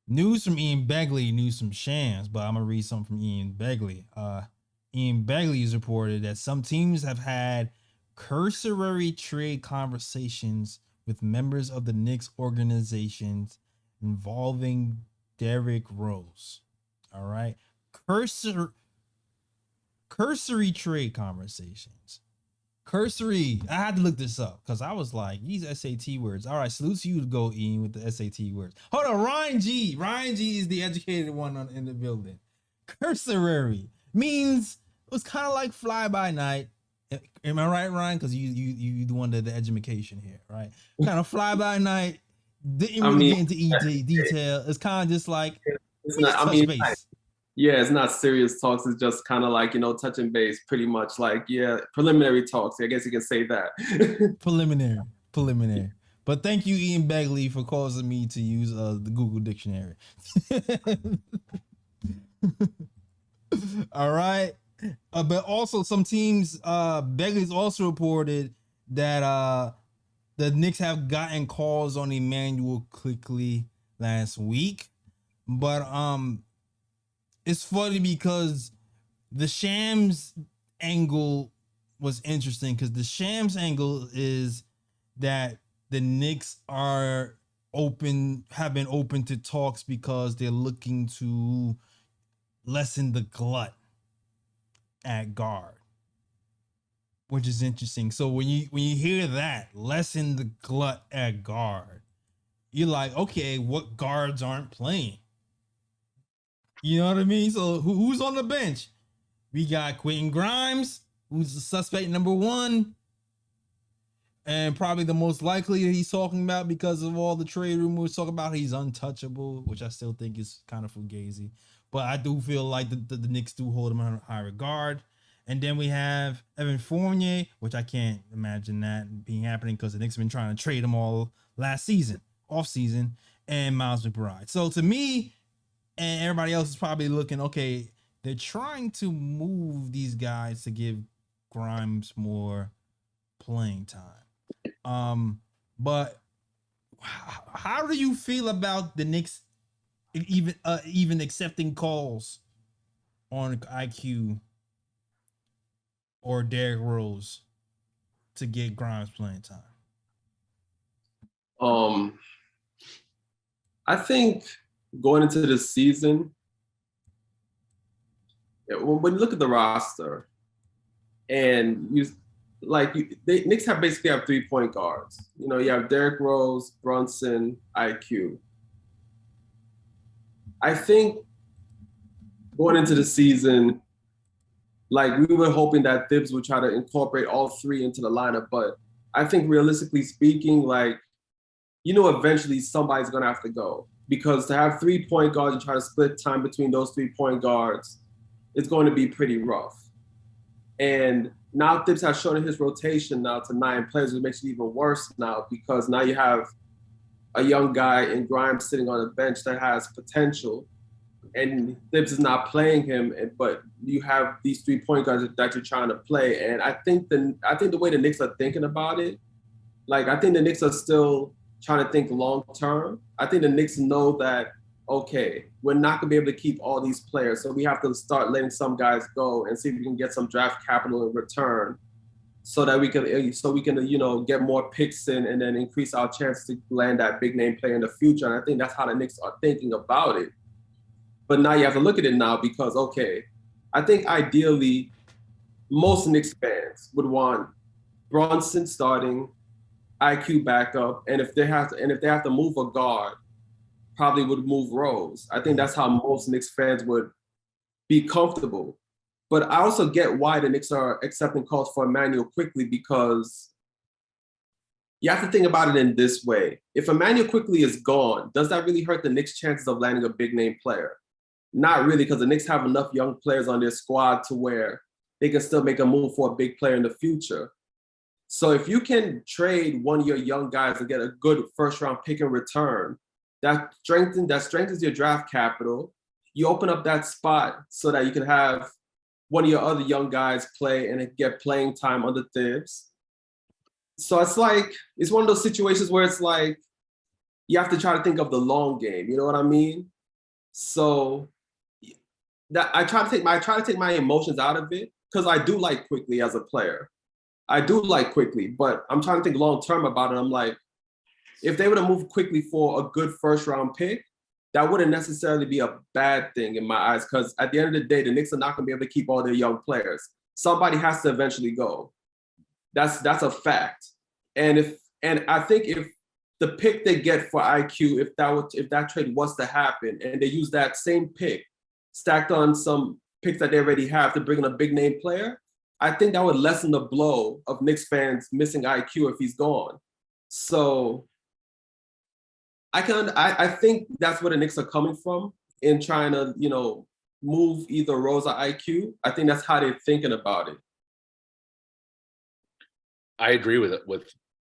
News from Ian Begley, news from Shams, but I'm gonna read something from Ian Begley. Ian Begley has reported that some teams have had cursory trade conversations with members of the Knicks organizations involving Derrick Rose. All right, cursor cursory trade conversations. Cursory. I had to look this up because I was like, these SAT words. All right, salute to you to go Ian with the SAT words. Hold on, Ryan G. Ryan G is the educated one in the building. Cursory means it was kind of like fly by night. Am I right, Ryan? Because you the one that the education here, right? Kind of fly by night. Didn't I really mean, get into detail. It's kind of just like it's let me not. just I touch mean, base. yeah, it's not serious talks. It's just kind of like touching base, pretty much like preliminary talks. I guess you can say that. Preliminary. Preliminary. But thank you, Ian Begley, for causing me to use the Google Dictionary. All right. But also some teams, Begley's also reported that the Knicks have gotten calls on Emmanuel Quickley last week. But it's funny because the Shams angle was interesting because the Shams angle is that the Knicks have been open to talks because they're looking to lessen the glut at guard, which is interesting. So when you hear that, lessen the glut at guard, you're like, okay, what guards aren't playing? You know what I mean? So who's on the bench? We got Quentin Grimes, who's the suspect number one, and probably the most likely that he's talking about because of all the trade rumors. Talk about he's untouchable, which I still think is kind of fugazi. But I do feel like the Knicks do hold him in high regard. And then we have Evan Fournier, which I can't imagine that being happening because the Knicks have been trying to trade him all last season, off season, and Miles McBride. So to me, and everybody else is probably looking, okay, they're trying to move these guys to give Grimes more playing time. But how do you feel about the Knicks even accepting calls on IQ or Derrick Rose to get Grimes playing time? I think going into the season, when you look at the roster, and Knicks basically have 3-point guards. You have Derrick Rose, Brunson, IQ. I think going into the season, like we were hoping that Thibs would try to incorporate all three into the lineup, but I think realistically speaking, eventually somebody's gonna have to go because to have 3-point guards and try to split time between those 3-point guards, it's going to be pretty rough. And now Thibs has shown in his rotation now to 9 players, which makes it even worse now because now you have a young guy in Grimes sitting on a bench that has potential, and Thibs is not playing him, but you have these 3-point guards that you're trying to play. And I think the way the Knicks are thinking about it, I think the Knicks are still trying to think long term. I think the Knicks know that, okay, we're not gonna be able to keep all these players, so we have to start letting some guys go and see if we can get some draft capital in return, so that we can get more picks in and then increase our chance to land that big name player in the future. And I think that's how the Knicks are thinking about it. But now you have to look at it now because, okay, I think ideally most Knicks fans would want Brunson starting, IQ backup, and if they have to move a guard, probably would move Rose. I think that's how most Knicks fans would be comfortable. But I also get why the Knicks are accepting calls for Emmanuel Quickley because you have to think about it in this way. If Emmanuel Quickley is gone, does that really hurt the Knicks' chances of landing a big name player? Not really, because the Knicks have enough young players on their squad to where they can still make a move for a big player in the future. So if you can trade one of your young guys and get a good first-round pick in return, that strengthens your draft capital. You open up that spot so that you can have one of your other young guys play and get playing time under Thibs. So it's one of those situations where it's like you have to try to think of the long game. You know what I mean? So that I try to take my emotions out of it because I do like Quickley as a player. I do like Quickley, but I'm trying to think long term about it. I'm like, if they would have moved Quickley for a good first round pick, that wouldn't necessarily be a bad thing in my eyes. Because at the end of the day, the Knicks are not going to be able to keep all their young players. Somebody has to eventually go. That's a fact. And I think if the pick they get for IQ, if that trade was to happen, and they use that same pick stacked on some picks that they already have to bring in a big name player, I think that would lessen the blow of Knicks fans missing IQ if he's gone. So I think that's where the Knicks are coming from in trying to, move either Rose or IQ. I think that's how they're thinking about it. I agree with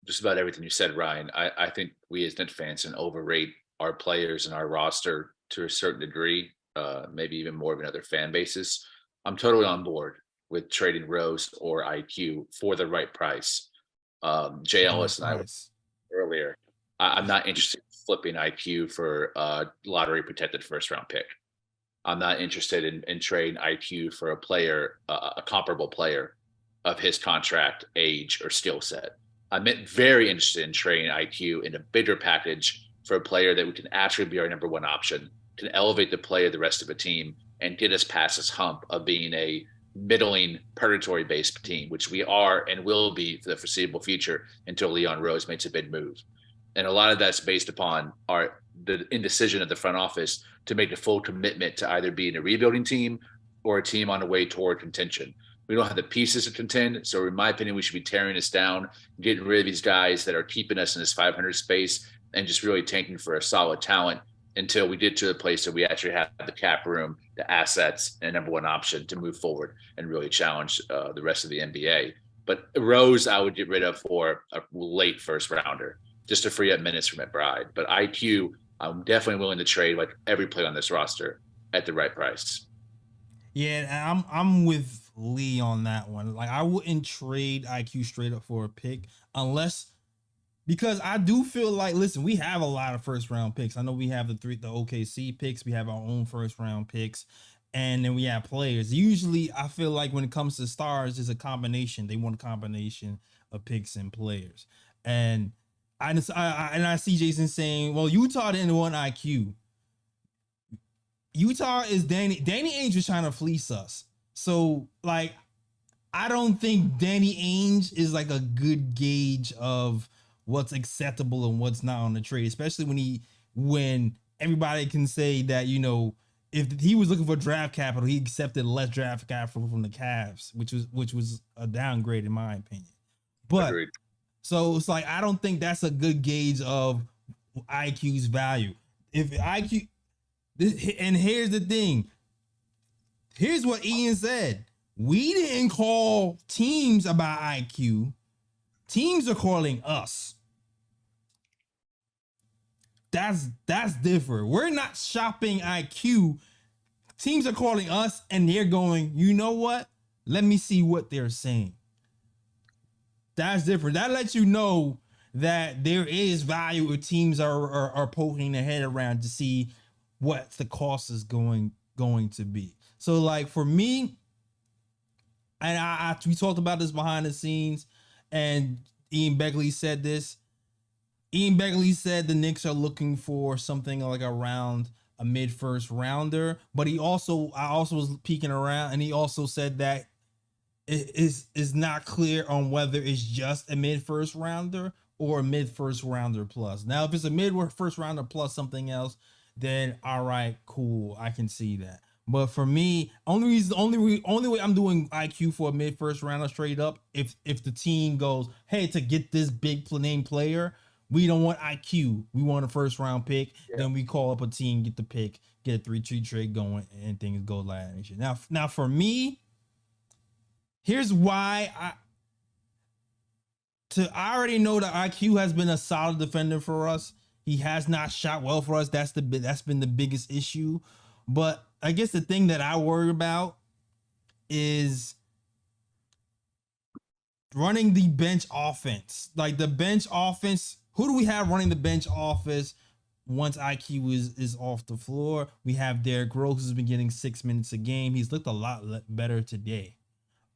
just about everything you said, Ryan. I think we as Knicks fans can overrate our players and our roster to a certain degree, maybe even more than other fan bases. I'm totally on board with trading Rose or IQ for the right price. Jay Ellis and I earlier. I'm not interested in flipping IQ for a lottery protected first round pick. I'm not interested in trading IQ for a player, a comparable player of his contract, age, or skill set. I'm very interested in trading IQ in a bigger package for a player that we can actually be our number one option, can elevate the play of the rest of the team, and get us past this hump of being a middling purgatory-based team, which we are and will be for the foreseeable future until Leon Rose makes a big move. And a lot of that's based upon the indecision of the front office to make a full commitment to either being a rebuilding team or a team on the way toward contention. We don't have the pieces to contend. So in my opinion, we should be tearing us down, getting rid of these guys that are keeping us in this 500 space and just really tanking for a solid talent until we get to the place that we actually have the cap room, the assets, and number one option to move forward and really challenge the rest of the NBA. But Rose, I would get rid of for a late first rounder just to free up minutes from McBride. But IQ, I'm definitely willing to trade like every player on this roster at the right price. Yeah, I'm with Lee on that one. Like, I wouldn't trade IQ straight up for a pick because I do feel like, listen, we have a lot of first round picks. I know we have the OKC picks, we have our own first round picks, and then we have players. Usually, I feel like when it comes to stars, it's a combination. They want a combination of picks and players, and I see Jason saying, well, Utah didn't want IQ. Utah is Danny Ainge was trying to fleece us. So, like, I don't think Danny Ainge is like a good gauge of what's acceptable and what's not on the trade, especially when everybody can say that, if he was looking for draft capital, he accepted less draft capital from the Cavs, which was a downgrade in my opinion. But Agreed. So it's like, I don't think that's a good gauge of IQ's value. If IQ, and here's the thing. Here's what Ian said. We didn't call teams about IQ. Teams are calling us. That's different. We're not shopping IQ. Teams are calling us and they're going, you know what? Let me see what they're saying. That's different. That lets you know that there is value if teams are poking their head around to see what the cost is going to be. So, like, for me, and we talked about this behind the scenes, and Ian Begley said this. Ian Begley said the Knicks are looking for something like around a mid-first rounder, but I also was peeking around, and he also said that it is not clear on whether it's just a mid-first rounder or a mid-first rounder plus. Now, if it's a mid-first rounder plus something else, then all right, cool, I can see that. But for me, only way I'm doing IQ for a mid-first rounder straight up, if the team goes, hey, to get this big name player, we don't want IQ, we want a first round pick. Yeah. Then we call up a team, get the pick, get a 3-3 trade going, and things go like that. Now for me, here's why I already know that IQ has been a solid defender for us. He has not shot well for us. That's been the biggest issue. But I guess the thing that I worry about is running the bench offense. Like the bench offense, who do we have running the bench offense once IQ is off the floor, we have Derrick Rose who's been getting 6 minutes a game. He's looked a lot better today.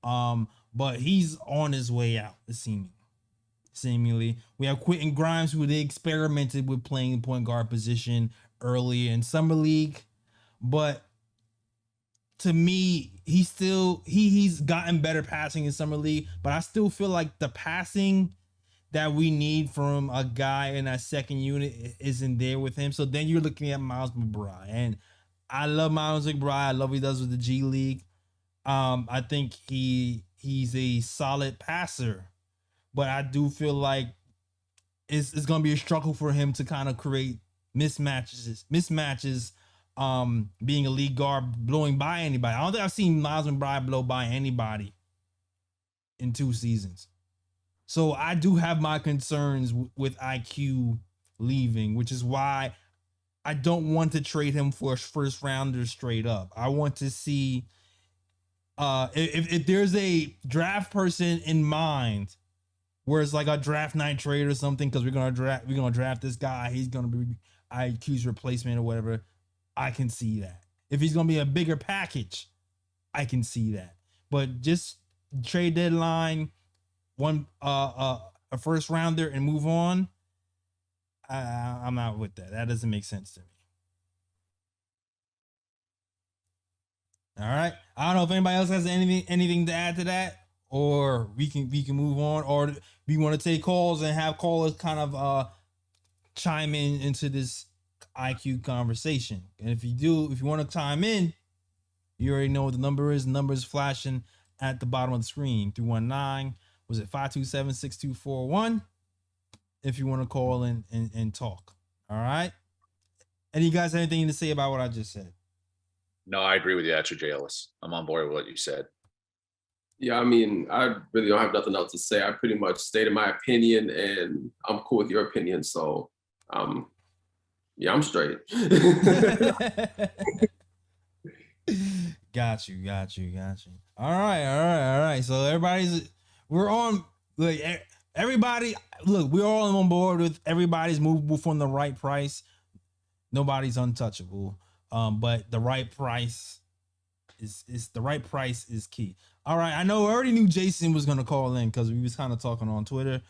But he's on his way out, seemingly. We have Quentin Grimes, who they experimented with playing point guard position early in summer league, but to me, he's gotten better passing in summer league, but I still feel like the passing that we need from a guy in that second unit isn't there with him. So then you're looking at Miles McBride, and I love Miles McBride. I love what he does with the G League. I think he's a solid passer, but I do feel like it's gonna be a struggle for him to kind of create mismatches. Being a lead guard, blowing by anybody. I don't think I've seen Miles McBride blow by anybody in 2 seasons. So I do have my concerns with IQ leaving, which is why I don't want to trade him for a first rounder straight up. I want to see if there's a draft person in mind where it's like a draft night trade or something, because we're gonna draft this guy, he's gonna be IQ's replacement or whatever. I can see that. If he's gonna be a bigger package, I can see that. But just trade deadline, a first rounder and move on. I'm not with that. That doesn't make sense to me. All right. I don't know if anybody else has anything to add to that, or we can move on, or we want to take calls and have callers kind of chime in into this IQ conversation. And if you want to chime in, you already know what the number is. The number is flashing at the bottom of the screen. 319, was it 527-6241? If you want to call in and talk. All right. And you guys have anything to say about what I just said? No, I agree with you, Atcher J. Ellis. I'm on board with what you said. Yeah, I mean, I really don't have nothing else to say. I pretty much stated my opinion, and I'm cool with your opinion. So, yeah, I'm straight. Got you. All right. So we're on. Look, everybody. Look, we're all on board with everybody's movable from the right price. Nobody's untouchable. But the right price is key. All right. I know I already knew Jason was gonna call in because we was kind of talking on Twitter.